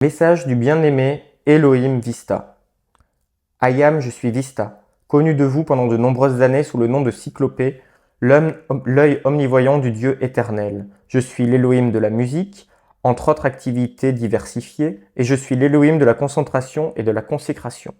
Message du bien-aimé Elohim Vista. Ayam, je suis Vista, connu de vous pendant de nombreuses années sous le nom de Cyclopée, l'œil omnivoyant du Dieu éternel. Je suis l'Elohim de la musique, entre autres activités diversifiées, et je suis l'Elohim de la concentration et de la consécration.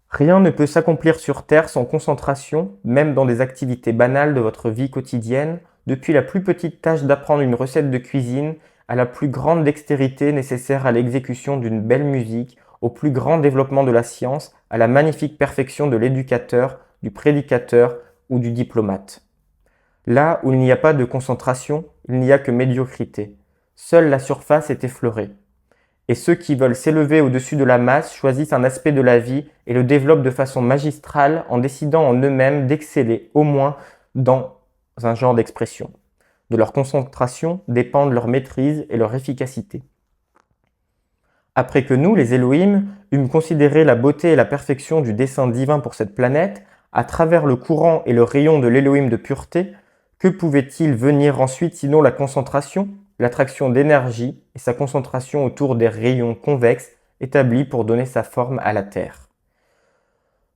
Rien ne peut s'accomplir sur Terre sans concentration, même dans des activités banales de votre vie quotidienne, depuis la plus petite tâche d'apprendre une recette de cuisine à la plus grande dextérité nécessaire à l'exécution d'une belle musique, au plus grand développement de la science, à la magnifique perfection de l'éducateur, du prédicateur ou du diplomate. Là où il n'y a pas de concentration, il n'y a que médiocrité. Seule la surface est effleurée. Et ceux qui veulent s'élever au-dessus de la masse choisissent un aspect de la vie et le développent de façon magistrale en décidant en eux-mêmes d'exceller au moins dans un genre d'expression. De leur concentration dépendent leur maîtrise et leur efficacité. Après que nous, les Elohim, eûmes considéré la beauté et la perfection du dessein divin pour cette planète, à travers le courant et le rayon de l'Elohim de pureté, que pouvait-il venir ensuite sinon la concentration, l'attraction d'énergie et sa concentration autour des rayons convexes établis pour donner sa forme à la Terre.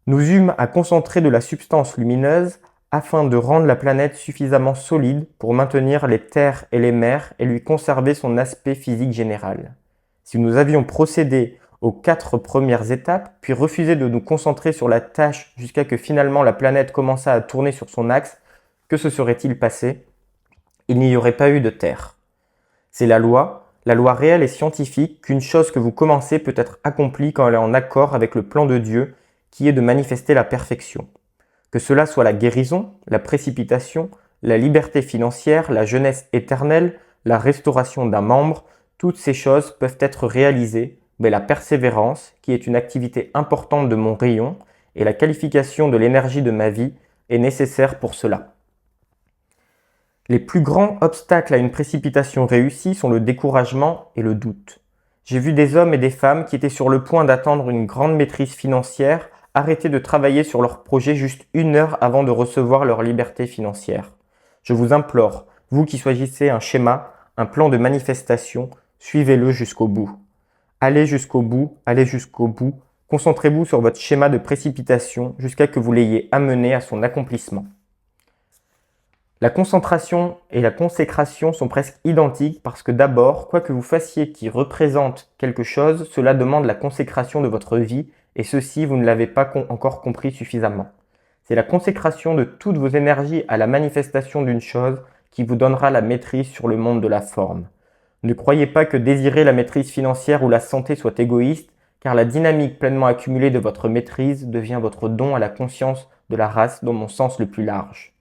Nous eûmes à concentrer de la substance lumineuse afin de rendre la planète suffisamment solide pour maintenir les terres et les mers et lui conserver son aspect physique général. Si nous avions procédé aux 4 premières étapes, puis refusé de nous concentrer sur la tâche jusqu'à que finalement la planète commençât à tourner sur son axe, que se serait-il passé? Il n'y aurait pas eu de Terre. C'est la loi réelle et scientifique qu'une chose que vous commencez peut être accomplie quand elle est en accord avec le plan de Dieu, qui est de manifester la perfection. Que cela soit la guérison, la précipitation, la liberté financière, la jeunesse éternelle, la restauration d'un membre, toutes ces choses peuvent être réalisées, mais la persévérance, qui est une activité importante de mon rayon, et la qualification de l'énergie de ma vie est nécessaire pour cela. Les plus grands obstacles à une précipitation réussie sont le découragement et le doute. J'ai vu des hommes et des femmes qui étaient sur le point d'attendre une grande maîtrise financière arrêter de travailler sur leur projet juste 1 heure avant de recevoir leur liberté financière. Je vous implore, vous qui choisissez un schéma, un plan de manifestation, suivez-le jusqu'au bout. Allez jusqu'au bout, concentrez-vous sur votre schéma de précipitation jusqu'à que vous l'ayez amené à son accomplissement. La concentration et la consécration sont presque identiques parce que d'abord, quoi que vous fassiez qui représente quelque chose, cela demande la consécration de votre vie et ceci, vous ne l'avez pas encore compris suffisamment. C'est la consécration de toutes vos énergies à la manifestation d'une chose qui vous donnera la maîtrise sur le monde de la forme. Ne croyez pas que désirer la maîtrise financière ou la santé soit égoïste, car la dynamique pleinement accumulée de votre maîtrise devient votre don à la conscience de la race dans mon sens le plus large.